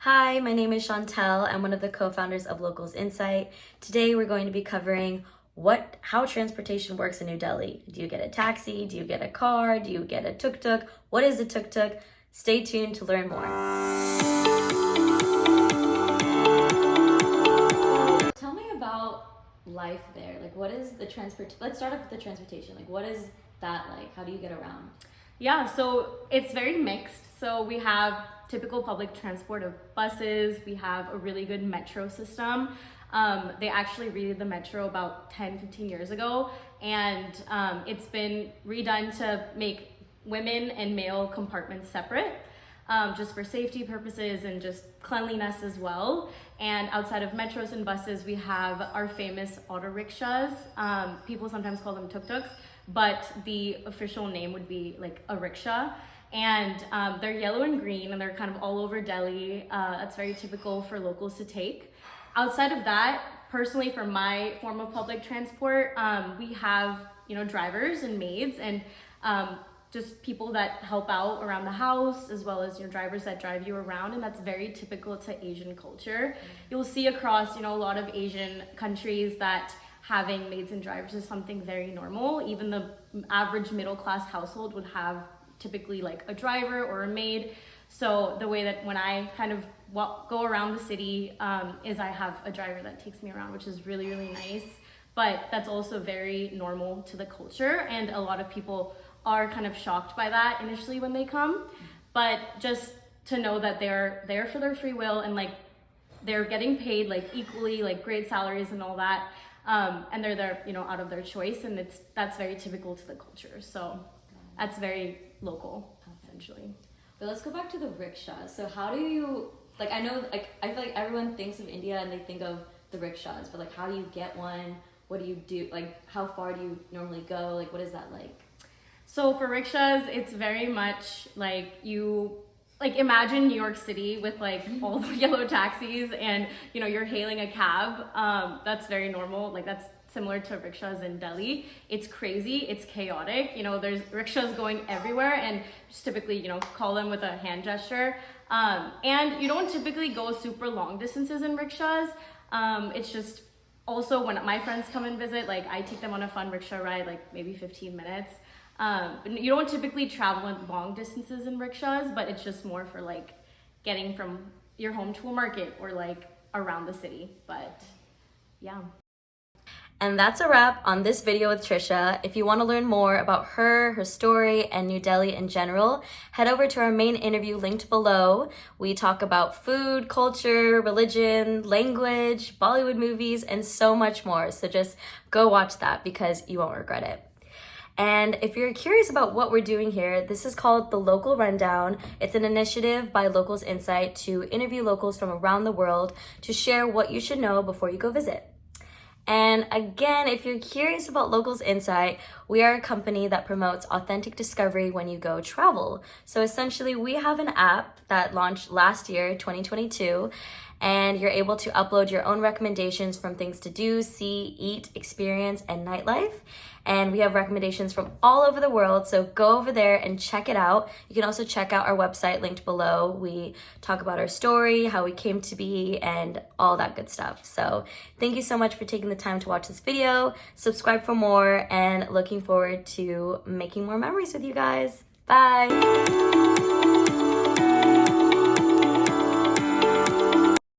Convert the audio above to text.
Hi, my name is Chantel. I'm one of the co-founders of Locals Insight. Today we're going to be covering how transportation works in New Delhi. Do you get a taxi? Do you get a car? Do you get a tuk-tuk? What is a tuk-tuk? Stay tuned to learn more. So tell me about life there. Like what is the let's start off with the transportation. Like what is that like? How do you get around? Yeah, so it's very mixed. So we have typical public transport of buses. We have a really good metro system. They actually redid the metro about 10, 15 years ago, and it's been redone to make women and male compartments separate, just for safety purposes and just cleanliness as well. And outside of metros and buses, we have our famous auto rickshaws. People sometimes call them tuk-tuks, but the official name would be like a rickshaw. And they're yellow and green, and they're kind of all over Delhi. That's very typical for locals to take. Outside of that, personally, for my form of public transport, we have drivers and maids and just people that help out around the house, as well as drivers that drive you around, and that's very typical to Asian culture. You'll see across a lot of Asian countries that having maids and drivers is something very normal. Even the average middle class household would have typically like a driver or a maid. So the way that when I kind of go around the city is I have a driver that takes me around, which is really, really nice. But that's also very normal to the culture, and a lot of people are kind of shocked by that initially when they come. But just to know that they're there for their free will, and like they're getting paid like equally, like great salaries and all that. And they're there, out of their choice, and that's very typical to the culture. So that's very local, essentially. But let's go back to the rickshaws. So how do you, like, I know, like, I feel like everyone thinks of India and they think of the rickshaws, but like, how do you get one? What do you do? Like, how far do you normally go? Like, what is that like? So for rickshaws, it's very much like imagine New York City with like all the yellow taxis, and you're hailing a cab. That's very normal. Like that's similar to rickshaws in Delhi. It's crazy, it's chaotic. There's rickshaws going everywhere, and just typically call them with a hand gesture. And you don't typically go super long distances in rickshaws. It's just also when my friends come and visit, like I take them on a fun rickshaw ride, like maybe 15 minutes. But you don't typically travel in long distances in rickshaws, but it's just more for like getting from your home to a market or like around the city. But yeah. And that's a wrap on this video with Trisha. If you want to learn more about her story, and New Delhi in general, head over to our main interview linked below. We talk about food, culture, religion, language, Bollywood movies, and so much more. So just go watch that because you won't regret it. And if you're curious about what we're doing here, this is called the Local Rundown. It's an initiative by Locals Insight to interview locals from around the world to share what you should know before you go visit. And again, if you're curious about Locals Insight, we are a company that promotes authentic discovery when you go travel. So essentially, we have an app that launched last year, 2022, and you're able to upload your own recommendations from things to do, see, eat, experience, and nightlife. And we have recommendations from all over the world, so go over there and check it out. You can also check out our website linked below. We talk about our story, how we came to be, and all that good stuff. So thank you so much for taking the time to watch this video. Subscribe for more, and looking forward to making more memories with you guys. Bye.